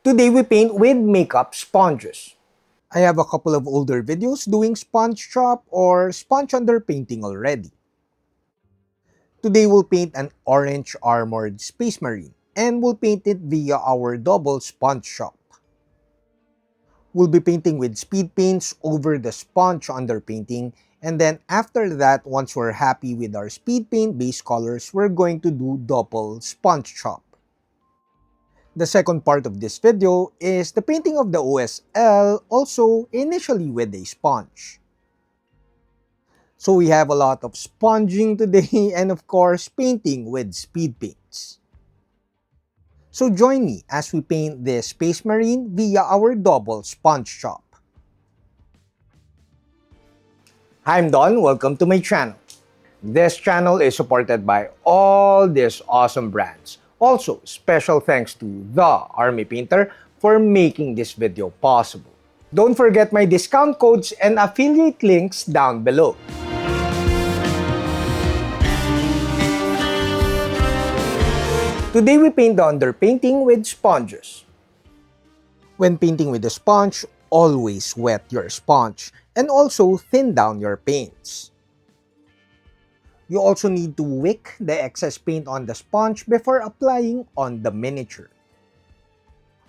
Today we paint with makeup sponges. I have a couple of older videos doing sponge chop or sponge under painting already. Today we'll paint an orange armored space marine and we'll paint it via our double sponge chop. We'll be painting with speed paints over the sponge under painting, and then after that, once we're happy with our speed paint base colors, we're going to do double sponge chop. The second part of this video is the painting of the OSL, also initially with a sponge. So we have a lot of sponging today and of course painting with speed paints. So join me as we paint this Space Marine via our double sponge chop. Hi, I'm Don. Welcome to my channel. This channel is supported by all these awesome brands. Also, special thanks to The Army Painter for making this video possible. Don't forget my discount codes and affiliate links down below. Today we paint the underpainting with sponges. When painting with a sponge, always wet your sponge and also thin down your paints. You also need to wick the excess paint on the sponge before applying on the miniature.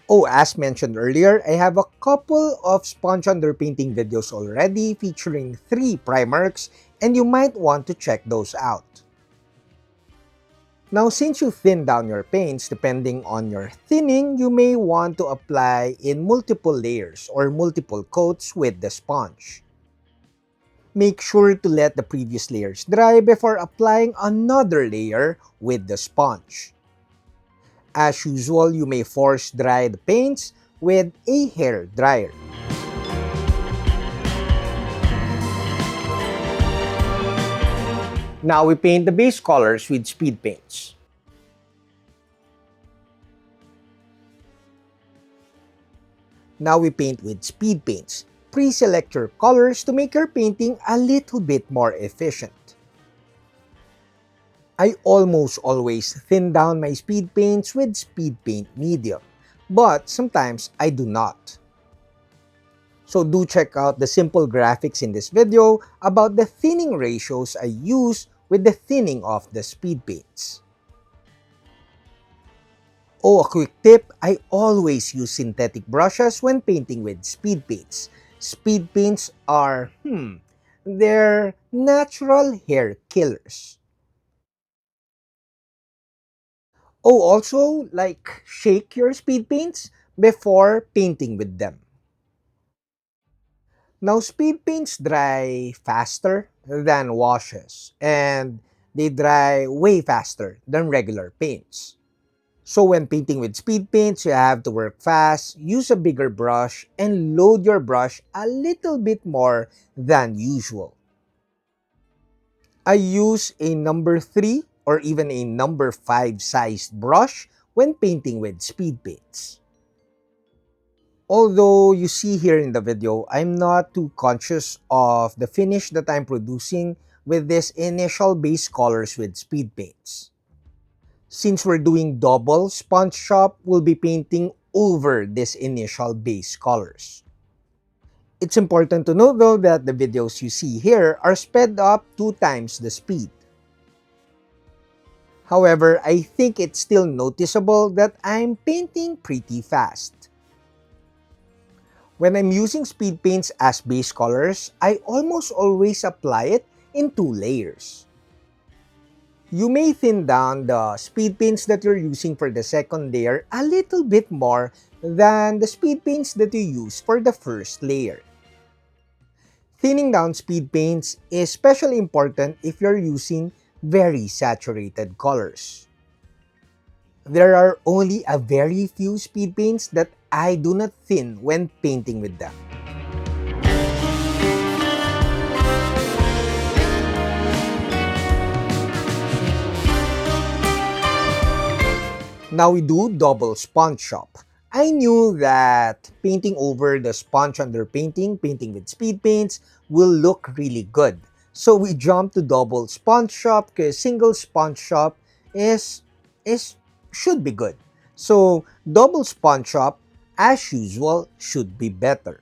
Oh, as mentioned earlier, I have a couple of sponge underpainting videos already featuring 3 Primarchs and you might want to check those out. Now, since you thin down your paints, depending on your thinning, you may want to apply in multiple layers or multiple coats with the sponge. Make sure to let the previous layers dry before applying another layer with the sponge. As usual, you may force dry the paints with a hair dryer. Now we paint the base colors with speed paints. Now we paint with speed paints. Pre-select your colors to make your painting a little bit more efficient. I almost always thin down my speed paints with speed paint medium, but sometimes I do not. So do check out the simple graphics in this video about the thinning ratios I use with the thinning of the speed paints. Oh, a quick tip, I always use synthetic brushes when painting with speed paints. Speed paints are, they're natural hair killers. Oh, also, shake your speed paints before painting with them. Now, speed paints dry faster than washes, and they dry way faster than regular paints. So when painting with speed paints, you have to work fast, use a bigger brush, and load your brush a little bit more than usual. I use a number 3 or even a number 5 sized brush when painting with speed paints. Although you see here in the video, I'm not too conscious of the finish that I'm producing with these initial base colors with speed paints. Since we're doing double sponge chop, we'll be painting over these initial base colors. It's important to note though that the videos you see here are sped up 2 times the speed. However, I think it's still noticeable that I'm painting pretty fast. When I'm using speed paints as base colors, I almost always apply it in 2 layers. You may thin down the speed paints that you're using for the second layer a little bit more than the speed paints that you use for the first layer. Thinning down speed paints is especially important if you're using very saturated colors. There are only a very few speed paints that I do not thin when painting with them. Now we do double sponge chop. I knew that painting over the sponge under painting with speed paints, will look really good. So we jumped to double sponge chop because single sponge chop should be good. So double sponge chop as usual, should be better.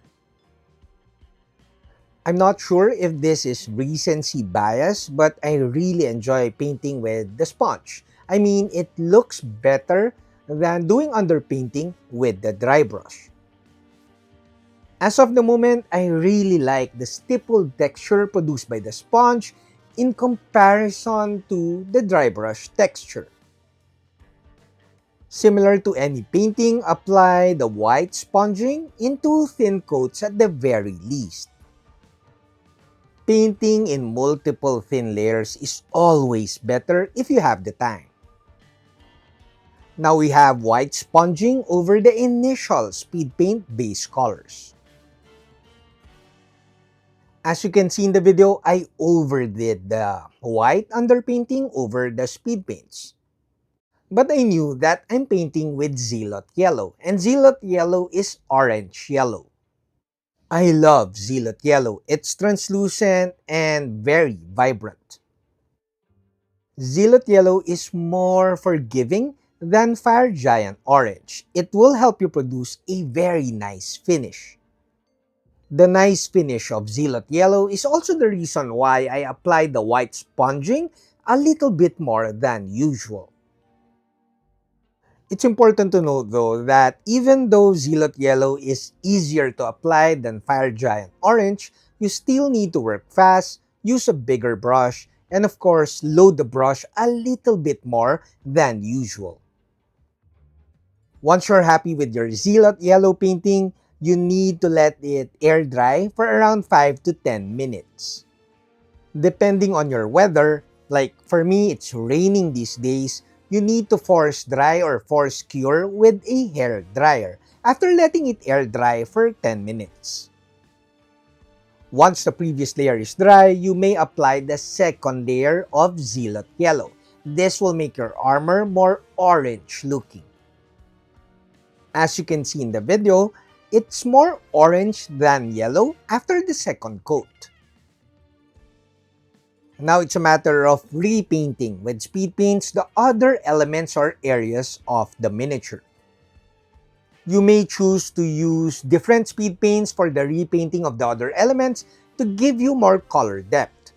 I'm not sure if this is recency bias, but I really enjoy painting with the sponge. I mean, it looks better than doing underpainting with the dry brush. As of the moment, I really like the stippled texture produced by the sponge in comparison to the dry brush texture. Similar to any painting, apply the white sponging into thin coats at the very least. Painting in multiple thin layers is always better if you have the time. Now we have white sponging over the initial speed paint base colors. As you can see in the video, I overdid the white underpainting over the speed paints. But I knew that I'm painting with Zealot Yellow, and Zealot Yellow is orange yellow. I love Zealot Yellow. It's translucent and very vibrant. Zealot Yellow is more forgiving than Fire Giant Orange. It will help you produce a very nice finish. The nice finish of Zealot Yellow is also the reason why I applied the white sponging a little bit more than usual. It's important to note though that even though Zealot Yellow is easier to apply than Fire Giant Orange, you still need to work fast, use a bigger brush, and of course load the brush a little bit more than usual. Once you're happy with your Zealot Yellow painting, you need to let it air dry for around 5 to 10 minutes. Depending on your weather, like for me it's raining these days, you need to force dry or force cure with a hair dryer after letting it air dry for 10 minutes. Once the previous layer is dry, you may apply the second layer of Zealot Yellow. This will make your armor more orange looking. As you can see in the video, it's more orange than yellow after the second coat. Now it's a matter of repainting with speed paints the other elements or areas of the miniature. You may choose to use different speed paints for the repainting of the other elements to give you more color depth.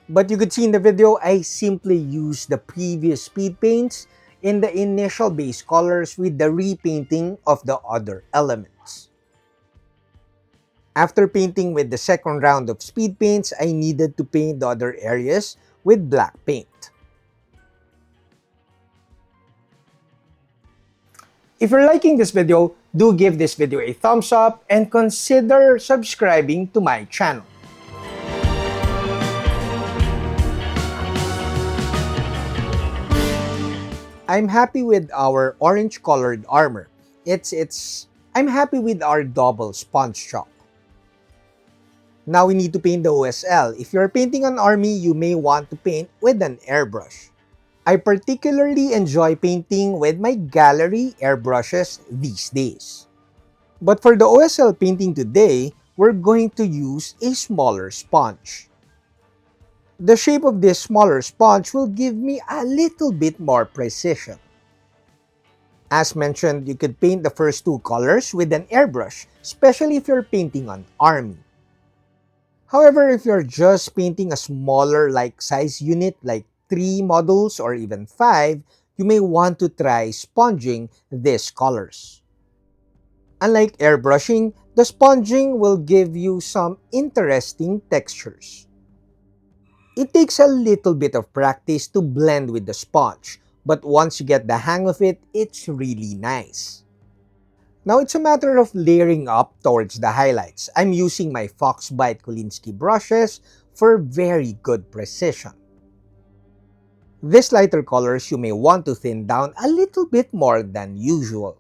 But you could see in the video, I simply used the previous speed paints in the initial base colors with the repainting of the other elements. After painting with the second round of speed paints, I needed to paint the other areas with black paint. If you're liking this video, do give this video a thumbs up and consider subscribing to my channel. I'm happy with our orange colored armor. I'm happy with our double sponge chop. Now we need to paint the OSL. If you're painting an army, you may want to paint with an airbrush. I particularly enjoy painting with my gallery airbrushes these days. But for the OSL painting today, we're going to use a smaller sponge. The shape of this smaller sponge will give me a little bit more precision. As mentioned, you could paint the first two colors with an airbrush, especially if you're painting an army. However, if you're just painting a smaller size unit like 3 models or even 5, you may want to try sponging these colors. Unlike airbrushing, the sponging will give you some interesting textures. It takes a little bit of practice to blend with the sponge, but once you get the hang of it, it's really nice. Now it's a matter of layering up towards the highlights. I'm using my Foxbite Kolinsky brushes for very good precision. These lighter colors you may want to thin down a little bit more than usual.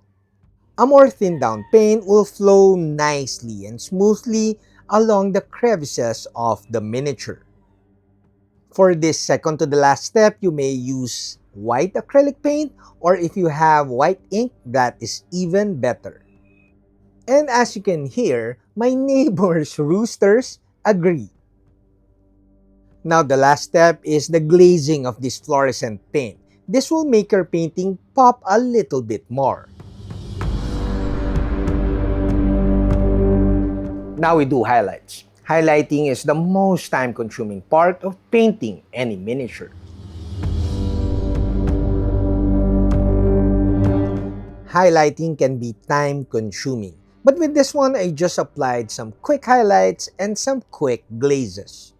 A more thinned down paint will flow nicely and smoothly along the crevices of the miniature. For this second to the last step, you may use white acrylic paint, or if you have white ink, that is even better. And as you can hear, my neighbor's roosters agree. Now the last step is the glazing of this fluorescent paint. This will make your painting pop a little bit more. Now we do highlights. Highlighting is the most time-consuming part of painting any miniature. Highlighting can be time-consuming, but with this one, I just applied some quick highlights and some quick glazes.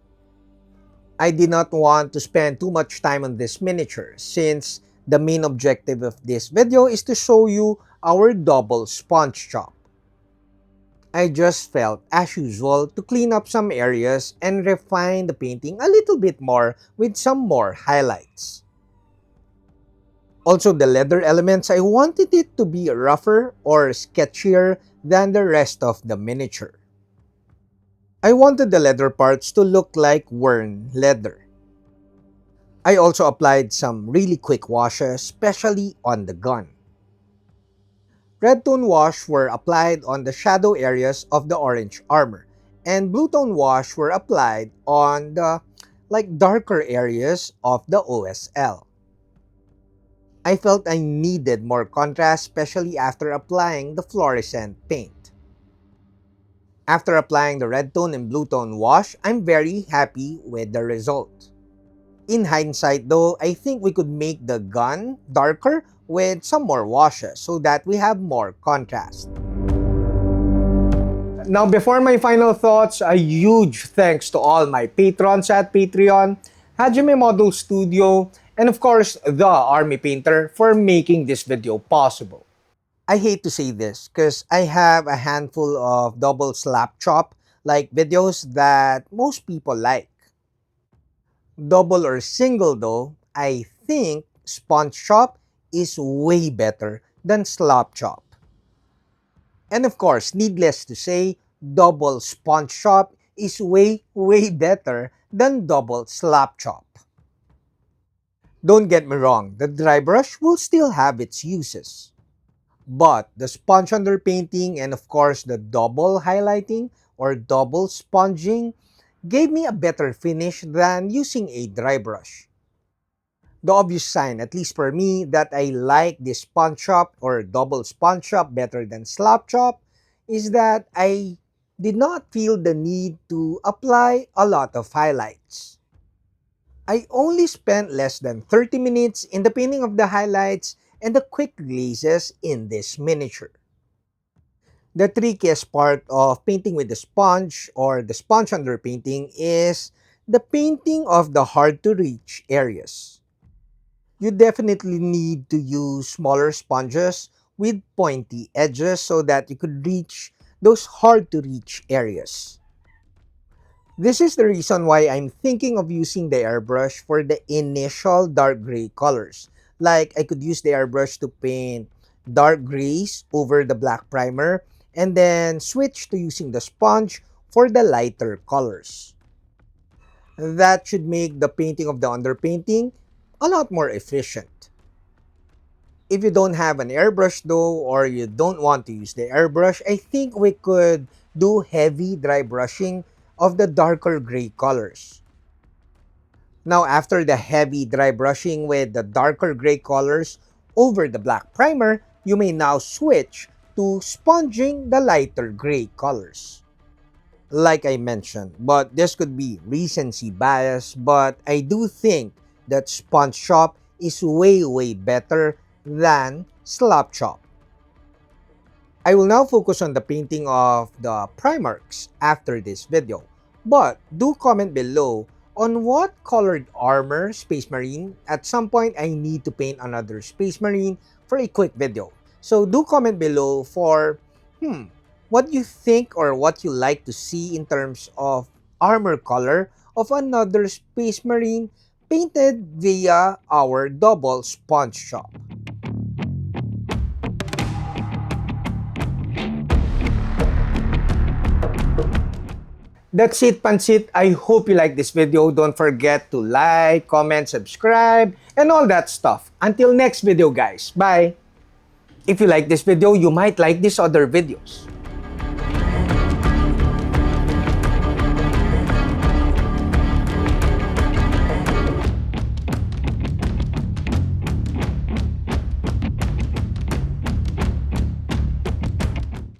I did not want to spend too much time on this miniature since the main objective of this video is to show you our double sponge job. I just felt, as usual, to clean up some areas and refine the painting a little bit more with some more highlights. Also, the leather elements, I wanted it to be rougher or sketchier than the rest of the miniature. I wanted the leather parts to look like worn leather. I also applied some really quick washes, especially on the gun. Red tone wash were applied on the shadow areas of the orange armor, and blue tone wash were applied on the darker areas of the OSL. I felt I needed more contrast, especially after applying the fluorescent paint. After applying the red tone and blue tone wash, I'm very happy with the result. In hindsight though, I think we could make the gun darker with some more washes so that we have more contrast. Now, before my final thoughts, a huge thanks to all my patrons at Patreon, Hajime Model Studio, and of course, the Army Painter for making this video possible. I hate to say this because I have a handful of double slap chop videos that most people like. Double or single though, I think sponge chop is way better than slap chop. And of course, needless to say, double sponge chop is way better than double slap chop. Don't get me wrong, the dry brush will still have its uses. But the sponge underpainting and of course the double highlighting or double sponging gave me a better finish than using a dry brush. The obvious sign, at least for me, that I like this sponge chop or double sponge chop better than slap chop is that I did not feel the need to apply a lot of highlights. I only spent less than 30 minutes in the painting of the highlights and the quick glazes in this miniature. The trickiest part of painting with the sponge or the sponge underpainting is the painting of the hard-to-reach areas. You definitely need to use smaller sponges with pointy edges so that you could reach those hard-to-reach areas. This is the reason why I'm thinking of using the airbrush for the initial dark gray colors. Like, I could use the airbrush to paint dark grays over the black primer and then switch to using the sponge for the lighter colors. That should make the painting of the underpainting a lot more efficient. If you don't have an airbrush though, or you don't want to use the airbrush, I think we could do heavy dry brushing of the darker gray colors. Now, after the heavy dry brushing with the darker gray colors over the black primer, you may now switch to sponging the lighter gray colors. Like I mentioned, but this could be recency bias, but I do think that sponge chop is way better than slap chop. I will now focus on the painting of the primarchs after this video, but do comment below on what colored armor Space Marine. At some point, I need to paint another Space Marine for a quick video. So do comment below for what you think or what you like to see in terms of armor color of another Space Marine painted via our double sponge chop. That's it, Pansit. I hope you like this video. Don't forget to like, comment, subscribe, and all that stuff. Until next video, guys. Bye! If you like this video, you might like these other videos.